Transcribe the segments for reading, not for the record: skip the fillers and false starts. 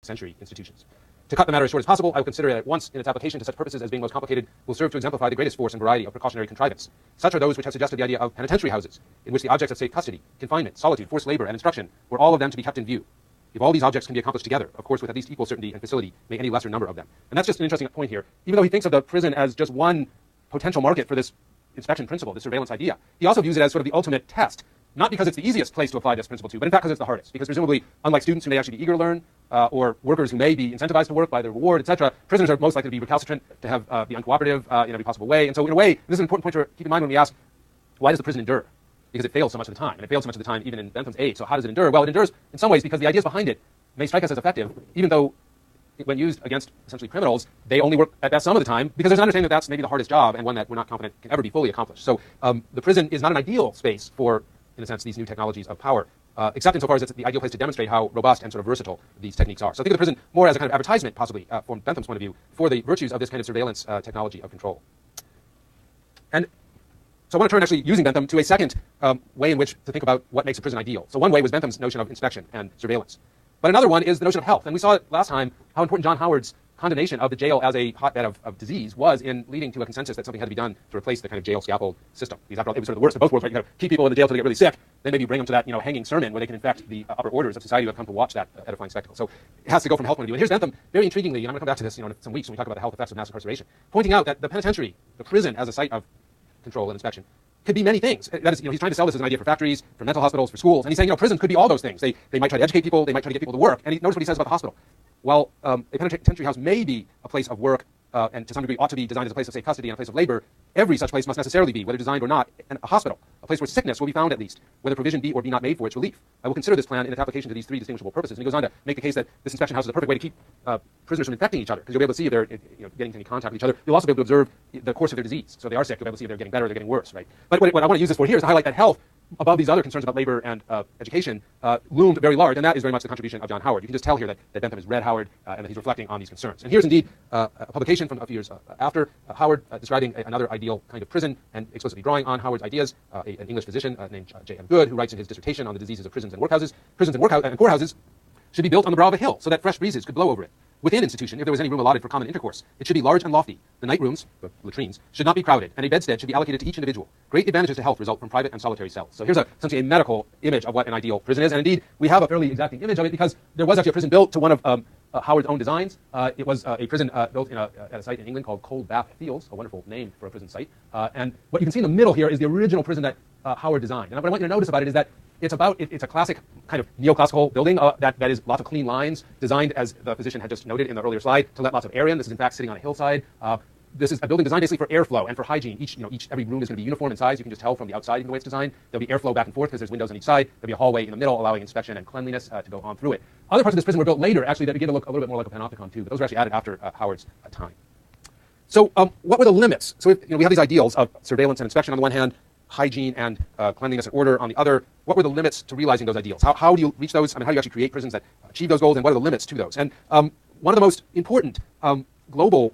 century institutions. To cut the matter as short as possible, I will consider it at once in its application to such purposes as being most complicated will serve to exemplify the greatest force and variety of precautionary contrivance. Such are those which have suggested the idea of penitentiary houses, in which the objects of state custody, confinement, solitude, forced labor, and instruction were all of them to be kept in view. If all these objects can be accomplished together, of course with at least equal certainty and facility, may any lesser number of them. And that's just an interesting point here. Even though he thinks of the prison as just one potential market for this inspection principle, this surveillance idea, he also views it as sort of the ultimate test. Not because it's the easiest place to apply this principle to, but in fact because it's the hardest. Because presumably, unlike students who may actually be eager to learn, or workers who may be incentivized to work by their reward, etc., prisoners are most likely to be recalcitrant, to have be uncooperative in every possible way. And so in a way, this is an important point to keep in mind when we ask, why does the prison endure? Because it fails so much of the time. And it fails so much of the time even in Bentham's age. So how does it endure? Well, it endures in some ways because the ideas behind it may strike us as effective, even though when used against essentially criminals, they only work at best some of the time, because there's an understanding that that's maybe the hardest job and one that we're not confident can ever be fully accomplished. So the prison is not an ideal space for, in a sense, these new technologies of power, except insofar as it's the ideal place to demonstrate how robust and sort of versatile these techniques are. So think of the prison more as a kind of advertisement, possibly, from Bentham's point of view, for the virtues of this kind of surveillance technology of control. And so I want to turn, actually, using Bentham, to a second way in which to think about what makes a prison ideal. So one way was Bentham's notion of inspection and surveillance. But another one is the notion of health. And we saw last time how important John Howard's condemnation of the jail as a hotbed of disease was in leading to a consensus that something had to be done to replace the kind of jail scaffold system. Because after all, it was sort of the worst of both worlds, right? You kind of keep people in the jail till they get really sick, then maybe you bring them to that, hanging sermon where they can infect the upper orders of society who have come to watch that edifying spectacle. So it has to go from a health point of view. And here's Bentham, very intriguingly, and I'm going to come back to this, in some weeks when we talk about the health effects of mass incarceration, pointing out that the penitentiary, the prison as a site of control and inspection, could be many things. That is, he's trying to sell this as an idea for factories, for mental hospitals, for schools, and he's saying, prisons could be all those things. They might try to educate people, they might try to get people to work. And notice what he says about the hospital. While a penitentiary house may be a place of work, and to some degree ought to be designed as a place of safe custody and a place of labor, every such place must necessarily be, whether designed or not, a hospital, a place where sickness will be found at least, whether provision be or be not made for its relief. I will consider this plan in its application to these three distinguishable purposes. And he goes on to make the case that this inspection house is a perfect way to keep prisoners from infecting each other, because you'll be able to see if they're getting into contact with each other. You'll also be able to observe the course of their disease. So if they are sick, you'll be able to see if they're getting better or they're getting worse, right? But what I want to use this for here is to highlight that health, above these other concerns about labor and education, loomed very large, and that is very much the contribution of John Howard. You can just tell here that Bentham has read Howard and that he's reflecting on these concerns. And here's indeed a publication from a few years after Howard describing another ideal kind of prison and explicitly drawing on Howard's ideas, an English physician named J.M. Good, who writes in his dissertation on the diseases of prisons and workhouses. Prisons and courthouses should be built on the brow of a hill so that fresh breezes could blow over it. Within institution, if there was any room allotted for common intercourse, it should be large and lofty. The night rooms, the latrines, should not be crowded, and a bedstead should be allocated to each individual. Great advantages to health result from private and solitary cells. So here's essentially a medical image of what an ideal prison is, and indeed, we have a fairly exacting image of it because there was actually a prison built to one of Howard's own designs. It was a prison built at a site in England called Cold Bath Fields, a wonderful name for a prison site. And what you can see in the middle here is the original prison that Howard designed. And what I want you to notice about it is that it's a classic kind of neoclassical building that is lots of clean lines, designed, as the physician had just noted in the earlier slide, to let lots of air in. This is in fact sitting on a hillside. This is a building designed basically for airflow and for hygiene. Every room is going to be uniform in size. You can just tell from the outside even the way it's designed. There'll be airflow back and forth because there's windows on each side. There'll be a hallway in the middle allowing inspection and cleanliness to go on through it. Other parts of this prison were built later, actually, that begin to look a little bit more like a panopticon too, but those were actually added after Howard's time. So what were the limits? So we have these ideals of surveillance and inspection on the one hand, hygiene and cleanliness and order on the other. What were the limits to realizing those ideals? How do you reach those? How do you actually create prisons that achieve those goals, and what are the limits to those? And one of the most important global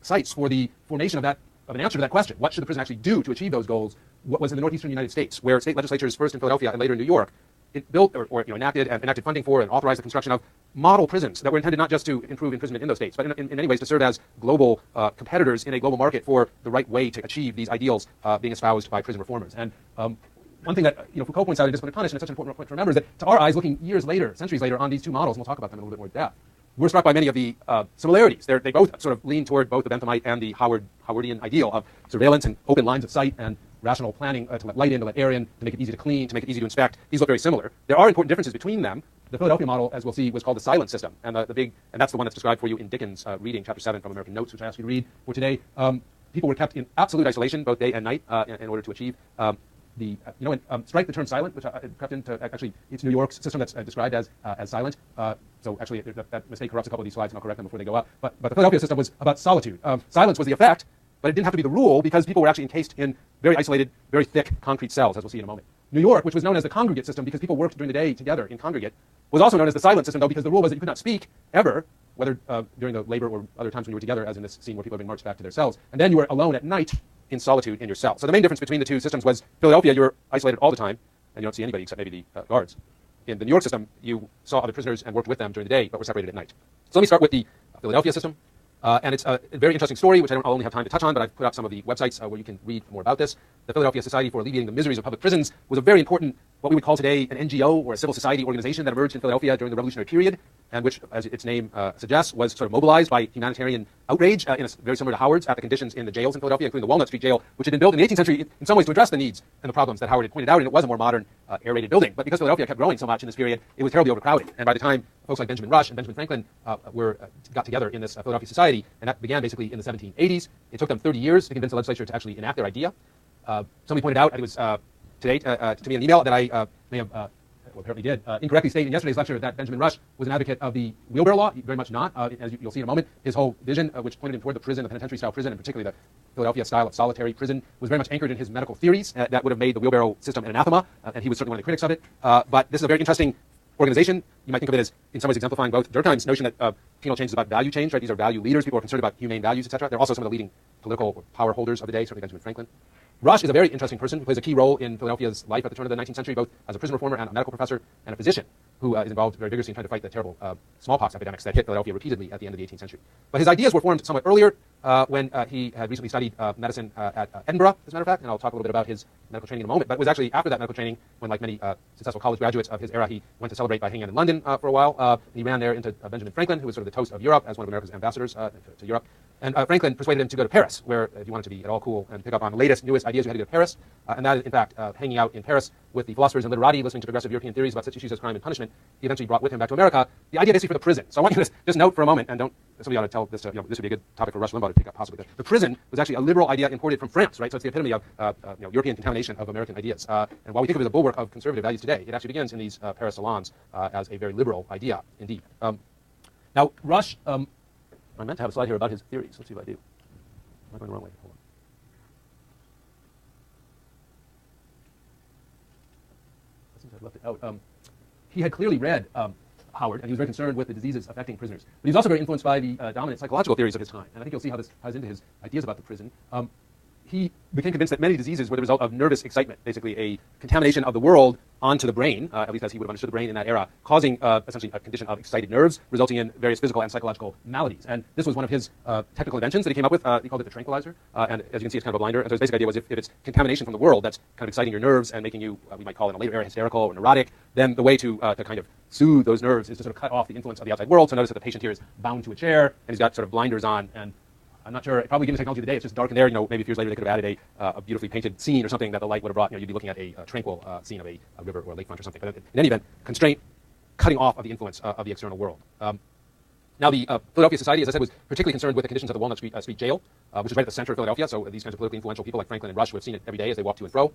sites for the formation of an answer to that question, what should the prison actually do to achieve those goals, was in the northeastern United States, where state legislatures, first in Philadelphia and later in New York, it built or enacted funding for and authorized the construction of model prisons that were intended not just to improve imprisonment in those states, but in many ways to serve as global competitors in a global market for the right way to achieve these ideals being espoused by prison reformers. And one thing that Foucault points out in Discipline and Punish, and it's such an important point to remember, is that to our eyes, looking years later, centuries later, on these two models, and we'll talk about them in a little bit more depth, we're struck by many of the similarities. They both sort of lean toward both the Benthamite and the Howardian ideal of surveillance and open lines of sight and rational planning to let light in, to let air in, to make it easy to clean, to make it easy to inspect. These look very similar. There are important differences between them. The Philadelphia model, as we'll see, was called the silent system, and and that's the one that's described for you in Dickens' reading, chapter 7 from American Notes, which I asked you to read for today. People were kept in absolute isolation, both day and night, in order to achieve strike the term silent, which crept into, actually, it's New York's system that's described as silent. So actually, that mistake corrupts a couple of these slides, and I'll correct them before they go up. But the Philadelphia system was about solitude. Silence was the effect, but it didn't have to be the rule because people were actually encased in very isolated, very thick concrete cells, as we'll see in a moment. New York, which was known as the congregate system because people worked during the day together in congregate, was also known as the silent system, though, because the rule was that you could not speak ever, whether during the labor or other times when you were together, as in this scene where people are being marched back to their cells. And then you were alone at night in solitude in your cell. So the main difference between the two systems was Philadelphia, you were isolated all the time, and you don't see anybody except maybe the guards. in the New York system, you saw other prisoners and worked with them during the day, but were separated at night. So let me start with the Philadelphia system. And it's a very interesting story, which I'll only have time to touch on, but I've put up some of the websites where you can read more about this. The Philadelphia Society for Alleviating the Miseries of Public Prisons was a very important, what we would call today an NGO or a civil society organization that emerged in Philadelphia during the Revolutionary period, and which, as its name suggests, was sort of mobilized by humanitarian outrage, very similar to Howard's, at the conditions in the jails in Philadelphia, including the Walnut Street Jail, which had been built in the 18th century in some ways to address the needs and the problems that Howard had pointed out, and it was a more modern, aerated building. But because Philadelphia kept growing so much in this period, it was terribly overcrowded. And by the time folks like Benjamin Rush and Benjamin Franklin got together in this Philadelphia Society, and that began basically in the 1780s, it took them 30 years to convince the legislature to actually enact their idea. Somebody pointed out, I think it was today, to me in an email that I may have apparently did, incorrectly state in yesterday's lecture that Benjamin Rush was an advocate of the wheelbarrow law. Very much not. As you'll see in a moment, his whole vision, which pointed him toward the prison, the penitentiary-style prison, and particularly the Philadelphia style of solitary prison, was very much anchored in his medical theories that would have made the wheelbarrow system an anathema, and he was certainly one of the critics of it. But this is a very interesting organization. You might think of it as, in some ways, exemplifying both Durkheim's notion that penal change is about value change, right? These are value leaders. People are concerned about humane values, etc. They're also some of the leading political power holders of the day, certainly Benjamin Franklin. Rush is a very interesting person who plays a key role in Philadelphia's life at the turn of the 19th century, both as a prison reformer and a medical professor and a physician who is involved very vigorously in trying to fight the terrible smallpox epidemics that hit Philadelphia repeatedly at the end of the 18th century. But his ideas were formed somewhat earlier when he had recently studied medicine at Edinburgh, as a matter of fact, and I'll talk a little bit about his medical training in a moment. But it was actually after that medical training when, like many successful college graduates of his era, he went to celebrate by hanging out in London for a while. He ran there into Benjamin Franklin, who was sort of the toast of Europe as one of America's ambassadors to Europe. And Franklin persuaded him to go to Paris, where if you wanted to be at all cool and pick up on the latest, newest ideas, you had to go to Paris. And that, in fact, hanging out in Paris with the philosophers and literati, listening to progressive European theories about such issues as crime and punishment, he eventually brought with him back to America the idea basically for the prison. So I want you to just note for a moment, and somebody ought to tell this, this would be a good topic for Rush Limbaugh to pick up possibly. The prison was actually a liberal idea imported from France, right? So it's the epitome of European contamination of American ideas. And while we think of it as a bulwark of conservative values today, it actually begins in these Paris salons as a very liberal idea indeed. Now, Rush, I meant to have a slide here about his theories. Let's see if I do. Am I going the wrong way? Hold on. I think I've left it out. He had clearly read Howard, and he was very concerned with the diseases affecting prisoners. But he was also very influenced by the dominant psychological theories of his time. And I think you'll see how this ties into his ideas about the prison. He became convinced that many diseases were the result of nervous excitement, basically a contamination of the world onto the brain, at least as he would have understood the brain in that era, causing essentially a condition of excited nerves, resulting in various physical and psychological maladies. And this was one of his technical inventions that he came up with. He called it the tranquilizer. And as you can see, it's kind of a blinder. And so his basic idea was if it's contamination from the world that's kind of exciting your nerves and making you, we might call in a later era, hysterical or neurotic, then the way to kind of soothe those nerves is to sort of cut off the influence of the outside world. So notice that the patient here is bound to a chair, and he's got sort of blinders on, and I'm not sure, probably given the technology today, it's just dark in there. Maybe a few years later they could have added a beautifully painted scene or something that the light would have brought. You'd be looking at a tranquil scene of a river or a lakefront or something. But in any event, constraint, cutting off of the influence of the external world. Now, the Philadelphia Society, as I said, was particularly concerned with the conditions of the Walnut Street Jail, which is right at the center of Philadelphia. So these kinds of politically influential people like Franklin and Rush would have seen it every day as they walked to and fro.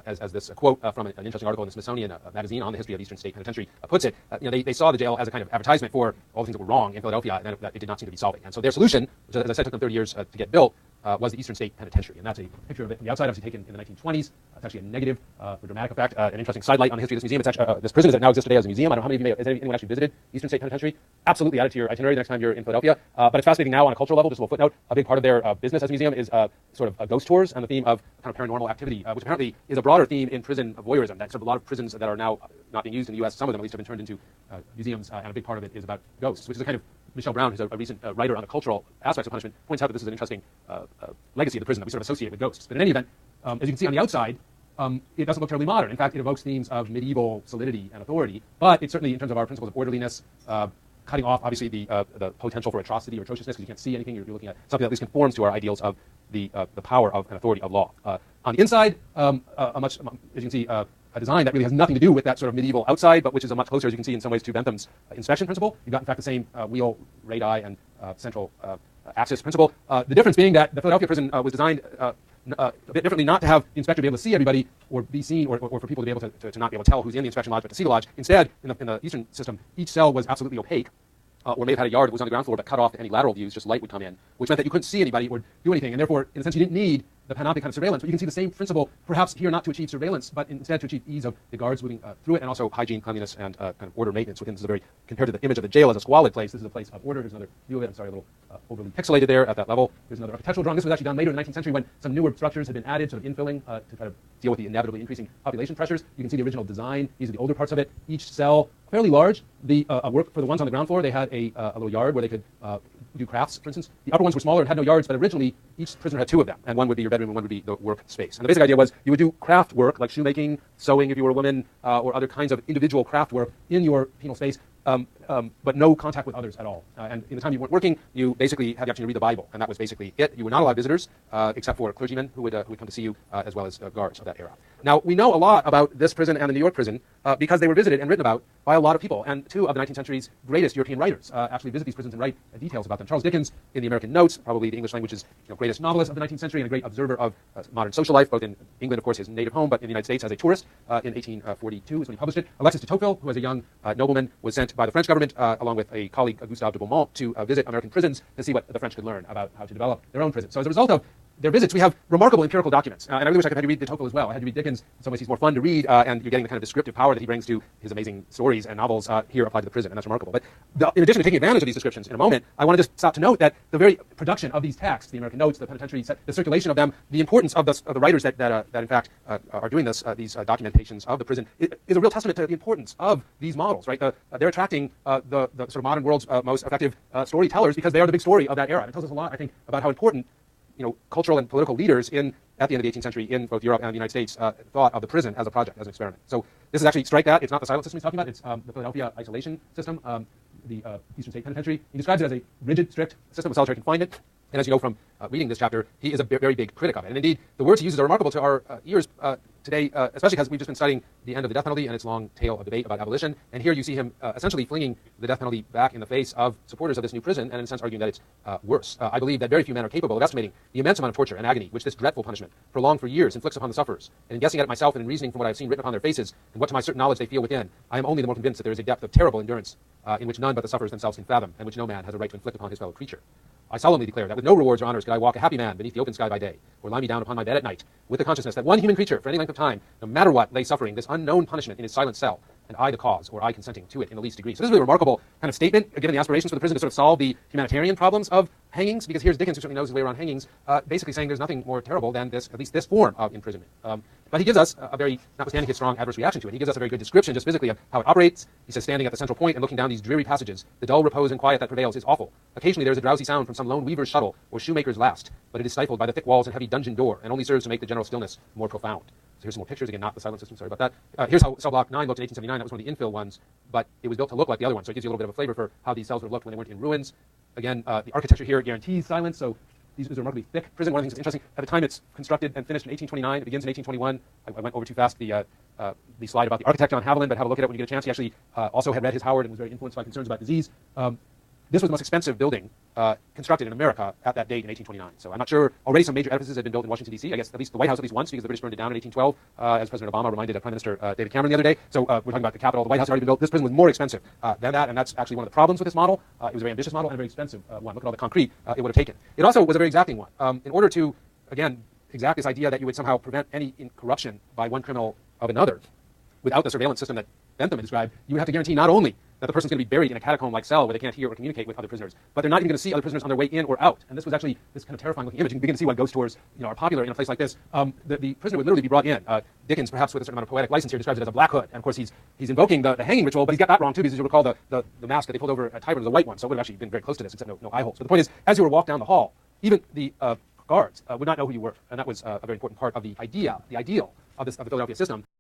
As this quote from an interesting article in the Smithsonian magazine on the history of Eastern State Penitentiary puts it, they saw the jail as a kind of advertisement for all the things that were wrong in Philadelphia and that it did not seem to be solving. And so their solution, which, as I said, took them 30 years to get built, was the Eastern State Penitentiary. And that's a picture of it from the outside, obviously taken in the 1920s. It's actually a negative for dramatic effect. An interesting sidelight on the history of this museum. It's actually, this prison now exists today as a museum. I don't know how many of you has anyone actually visited Eastern State Penitentiary? Absolutely, add it to your itinerary the next time you're in Philadelphia. But it's fascinating now on a cultural level. Just a little footnote. A big part of their business as a museum is sort of ghost tours and the theme of kind of paranormal activity, which apparently is a broader theme in prison voyeurism. That's sort of a lot of prisons that are now not being used in the U.S. Some of them at least have been turned into museums, and a big part of it is about ghosts, which is a kind of Michelle Brown, who's a recent writer on the cultural aspects of punishment, points out that this is an interesting legacy of the prison that we sort of associate with ghosts. But in any event, as you can see on the outside, it doesn't look terribly modern. In fact, it evokes themes of medieval solidity and authority, but it certainly, in terms of our principles of orderliness, cutting off, obviously, the potential for atrocity or atrociousness, because you can't see anything. You're looking at something that at least conforms to our ideals of the power of and authority of law. On the inside, as you can see, a design that really has nothing to do with that sort of medieval outside, but which is a much closer, as you can see, in some ways, to Bentham's inspection principle. You've got, in fact, the same wheel, radii, and central axis principle. The difference being that the Philadelphia prison was designed a bit differently, not to have the inspector be able to see everybody or be seen, or for people to be able to not be able to tell who's in the inspection lodge, but to see the lodge. Instead, in the Eastern system, each cell was absolutely opaque, or may have had a yard that was on the ground floor but cut off to any lateral views, just light would come in, which meant that you couldn't see anybody or do anything, and therefore, in a sense, you didn't need the panoptic kind of surveillance, but you can see the same principle, perhaps here not to achieve surveillance, but instead to achieve ease of the guards moving through it, and also hygiene, cleanliness, and kind of order maintenance within. This is a very, compared to the image of the jail as a squalid place, this is a place of order. Here's another view of it. I'm sorry, a little overly pixelated there at that level. Here's another architectural drawing. This was actually done later in the 19th century when some newer structures had been added, sort of infilling to try to deal with the inevitably increasing population pressures. You can see the original design. These are the older parts of it. Each cell fairly large. The work for the ones on the ground floor, they had a little yard where they could do crafts, for instance. The upper ones were smaller and had no yards, but originally each prisoner had two of them, and one would be your bedroom and one would be the work space. And the basic idea was you would do craft work like shoemaking, sewing if you were a woman, or other kinds of individual craft work in your penal space, but no contact with others at all. And in the time you weren't working, you basically had the opportunity to read the Bible, and that was basically it. You were not allowed visitors, except for clergymen who would come to see you, as well as guards of that era. Now, we know a lot about this prison and the New York prison because they were visited and written about by a lot of people, and two of the 19th century's greatest European writers actually visit these prisons and write details about them. Charles Dickens, in the American Notes, probably the English language's greatest novelist of the 19th century and a great observer of modern social life, both in England, of course, his native home, but in the United States as a tourist in 1842 is when he published it. Alexis de Tocqueville, who as a young nobleman was sent by the French government, along with a colleague, Gustave de Beaumont, to visit American prisons to see what the French could learn about how to develop their own prisons. So as a result of their visits, we have remarkable empirical documents. And I really wish I could have you read de Tocqueville as well. I had to read Dickens. In some ways, he's more fun to read, and you're getting the kind of descriptive power that he brings to his amazing stories and novels here applied to the prison, and that's remarkable. But in addition to taking advantage of these descriptions in a moment, I want to just stop to note that the very production of these texts, the American Notes, the penitentiary, the circulation of them, the importance of the writers that in fact are doing this, these documentations of the prison, is a real testament to the importance of these models, right? They're attracting the sort of modern world's most effective storytellers because they are the big story of that era. And it tells us a lot, I think, about how important cultural and political leaders at the end of the 18th century in both Europe and the United States thought of the prison as a project, as an experiment. So this is actually, strike that, it's not the silent system he's talking about, it's the Philadelphia isolation system, the Eastern State Penitentiary. He describes it as a rigid, strict system of solitary confinement. And as you know from reading this chapter, he is a very big critic of it. And indeed, the words he uses are remarkable to our ears today, especially because we've just been studying the end of the death penalty and its long tale of debate about abolition. And here you see him essentially flinging the death penalty back in the face of supporters of this new prison, and in a sense arguing that it's worse. I believe that very few men are capable of estimating the immense amount of torture and agony which this dreadful punishment, prolonged for years, inflicts upon the sufferers. And in guessing at it myself and in reasoning from what I've seen written upon their faces and what to my certain knowledge they feel within, I am only the more convinced that there is a depth of terrible endurance in which none but the sufferers themselves can fathom, and which no man has a right to inflict upon his fellow creature. I solemnly declare that with no rewards or honors could I walk a happy man beneath the open sky by day, or lie me down upon my bed at night, with the consciousness that one human creature, for any length of time, no matter what, lay suffering this unknown punishment in his silent cell, and I the cause, or I consenting to it in the least degree. So this is a really remarkable kind of statement, given the aspirations for the prison to sort of solve the humanitarian problems of hangings, because here's Dickens, who certainly knows his way around hangings, basically saying there's nothing more terrible than this, at least this form of imprisonment. But he gives us a very, notwithstanding his strong adverse reaction to it, he gives us a very good description just physically of how it operates. He says, standing at the central point and looking down these dreary passages, the dull repose and quiet that prevails is awful. Occasionally there is a drowsy sound from some lone weaver's shuttle or shoemaker's last, but it is stifled by the thick walls and heavy dungeon door, and only serves to make the general stillness more profound. So here's some more pictures, again, not the silent system, sorry about that. Here's how cell block 9 looked in 1879. That was one of the infill ones, but it was built to look like the other one, so it gives you a little bit of a flavor for how these cells would have looked when they weren't in ruins. Again, the architecture here guarantees silence, so these are a remarkably thick prison. One of the things that's interesting, at the time it's constructed and finished in 1829, it begins in 1821. I went over too fast the slide about the architect John Haviland, but have a look at it when you get a chance. He actually also had read his Howard and was very influenced by concerns about disease. This was the most expensive building constructed in America at that date in 1829. So I'm not sure, already some major edifices had been built in Washington, D.C. I guess at least the White House at least once, because the British burned it down in 1812, as President Obama reminded Prime Minister David Cameron the other day. So we're talking about the Capitol. The White House had already been built. This prison was more expensive than that, and that's actually one of the problems with this model. It was a very ambitious model and a very expensive one. Look at all the concrete it would have taken. It also was a very exacting one. In order to, again, exact this idea that you would somehow prevent any corruption by one criminal of another, without the surveillance system that Bentham described, you would have to guarantee not only that the person's going to be buried in a catacomb-like cell where they can't hear or communicate with other prisoners, but they're not even going to see other prisoners on their way in or out. And this was actually this kind of terrifying-looking image. You can begin to see why ghost tours, are popular in a place like this. The prisoner would literally be brought in. Dickens, perhaps with a certain amount of poetic license here, describes it as a black hood. And of course, he's invoking the hanging ritual, but he's got that wrong too, because you'll recall the mask that they pulled over at Tyburn was a white one, so it would have actually been very close to this, except no eye holes. But the point is, as you were walked down the hall, even the guards would not know who you were, and that was a very important part of the ideal of the Philadelphia system.